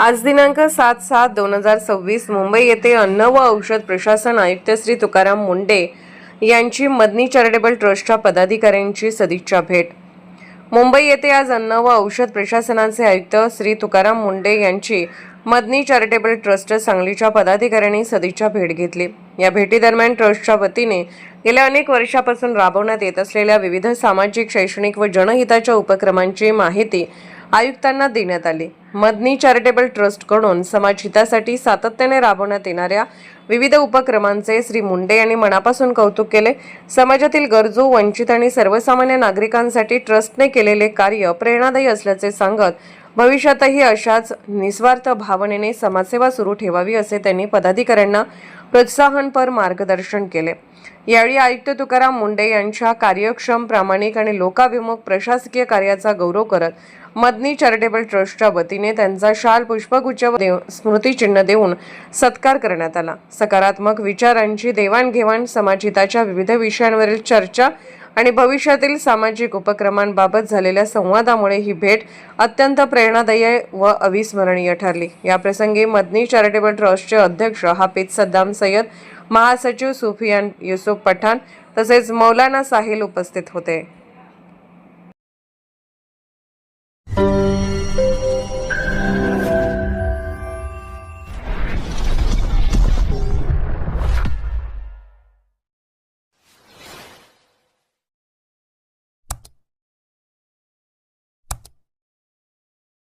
आज दिनांक 7/7/2026 मुंबई येथे अन्न व औषध प्रशासन आयुक्त श्री तुकाराम मुंढे यांची मदनी चॅरिटेबल ट्रस्टच्या पदाधिकाऱ्यांची सदिच्छा भेट। मुंबई येथे आज अन्न व औषध प्रशासनाचे आयुक्त श्री तुकाराम मुंढे यांची मदनी चॅरिटेबल ट्रस्ट सांगलीच्या पदाधिकाऱ्यांनी सदिच्छा भेट घेतली। या भेटीदरम्यान ट्रस्टच्या वतीने गेल्या अनेक वर्षापासून राबवण्यात येत असलेल्या विविध सामाजिक, शैक्षणिक व जनहिताच्या उपक्रमांची माहिती आयुक्तांना देण्यात आली। मदनी चॅरिटेबल ट्रस्टकडून समाजहितासाठी सातत्याने राबवण्यात येणाऱ्या विविध उपक्रमांचे श्री मुंढे यांनी मनापासून कौतुक केले। समाजातील गरजू, वंचित आणि सर्वसामान्य नागरिकांसाठी ट्रस्टने केलेले कार्य प्रेरणादायी असल्याचे सांगत भविष्यातही अशाच निस्वार्थ भावनेने समाजसेवा सुरू ठेवावी असे त्यांनी पदाधिकाऱ्यांना प्रोत्साहनपर मार्गदर्शन केले। यावेळी आयुक्त तुकाराम मुंढे यांच्या कार्यक्षम, प्रामाणिक आणि लोकाभिमुख प्रशासकीय कार्याचा गौरव करत मदनी चॅरिटेबल ट्रस्टच्या वतीने त्यांचा शाल, पुष्पगुच्छ व स्मृतिचिन्ह देऊन सत्कार करण्यात आला। सकारात्मक विचारांची देवाणघेवाण, समाजहिताच्या विविध विषयांवरील चर्चा आणि भविष्यातील सामाजिक उपक्रमांबाबत झालेल्या संवादामुळे ही भेट अत्यंत प्रेरणादायी व अविस्मरणीय ठरली। या प्रसंगी मदनी चॅरिटेबल ट्रस्टचे अध्यक्ष हाफिज सद्दाम सय्यद, महासचिव सुफियान युसुफ पठाण तसेच मौलाना साहिल उपस्थित होते।